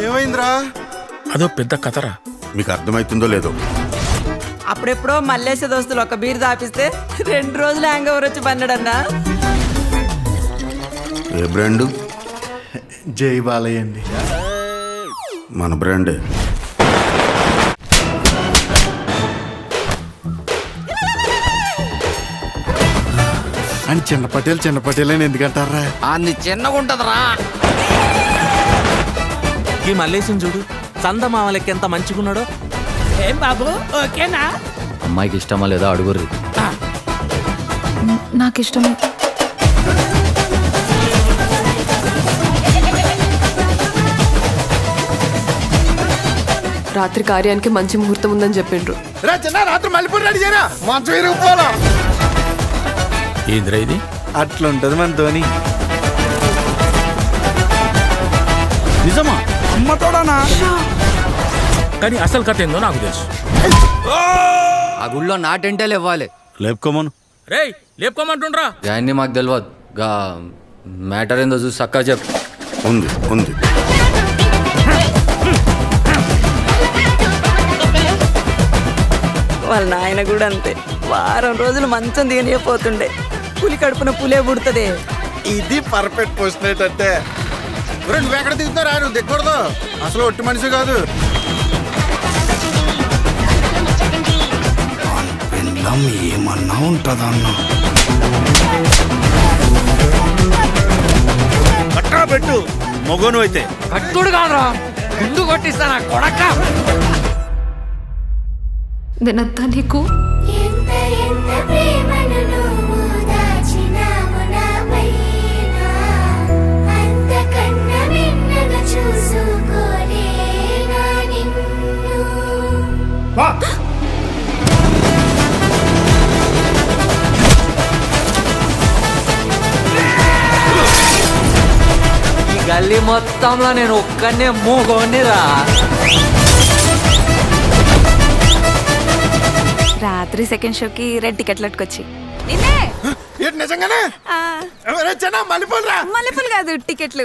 ఏమైందిరా? అదో పెద్ద కథరా. మీకు అర్థమవుతుందో లేదో. అప్పుడెప్పుడో మల్లేసే దోస్తులు ఒక బీర్ దాపిస్తే 2 రోజులు హ్యాంగ్ ఓవర్ వచ్చి పన్నాడన్నా. ఏ బ్రాండ్? జై బాలయ్య అండి. మన బ్రాండే. అని చిన్న పటేల్ అని ఎందుకంటారా? అన్ని చిన్నగా ఉంటదిరా. ఈ మల్లేశం చూడు, చందమామలకి ఎంత మంచిగున్నాడో. ఏం బాబు ఓకేనా? అమ్మాయికి ఇష్టమా లేదా అడుగుర్రి. నాకు ఇష్టమే. రాత్రి కార్యానికి మంచి ముహూర్తం ఉందని చెప్పిండ్రు. రాత్రి మల్లెపూలు రెడీ చేయరా, మంచం విరిగిపోవాలా. ఏంద్రా ఇది? అట్లుంటది మన ధోని. నిజమా? అమ్మతోడానా? కానీ అసలు కథ ఏందో నాకు తెలుసు. ఆ గుళ్ళో నాటెంటేలు ఇవ్వాలి. లేపుకోమను. రేయ్ లేపుకోమంటుండ్రా. గాయన్ని మాకు తెలియదు. గా మ్యాటర్ ఏందో చూసి చక్కా చెప్పు. ఉంది ఉంది. వాళ్ళ నాయన కూడా అంతే. వారం రోజులు మంచం దిగనిపోతుండే. పులి కడుపున పులే పుడుతుంది. ఇది పర్ఫెక్ట్ క్వశ్చన్ అంటే. నువ్వెక్కడ దిగుతారా? నువ్వు దిగకూడదు. అసలు ఒట్టి మనిషి కాదు. పెళ్ళం ఏమన్నా ఉంటదన్న. కట్టా పెట్టు మొగోను అయితే. కట్టుడు కాదురా, ముందు కొట్టిస్తానా కొడక. నేనంతా నీకు ఎంత ఎంత ప్రేమను నువ్వు దాచినావు నాపైనా, అంతకన్నా మిన్నగా చూసుకోలేనా నిన్ను. ఈ గల్లీ మొత్తంలో నేను ఒక్కనే మూగోనిరా. రాత్రి సెకండ్ షోకి 2 టికెట్లు అట్టుకొచ్చి నిజంగానే మల్లెపూలు రా. మల్లెపూలు కాదు టికెట్లు.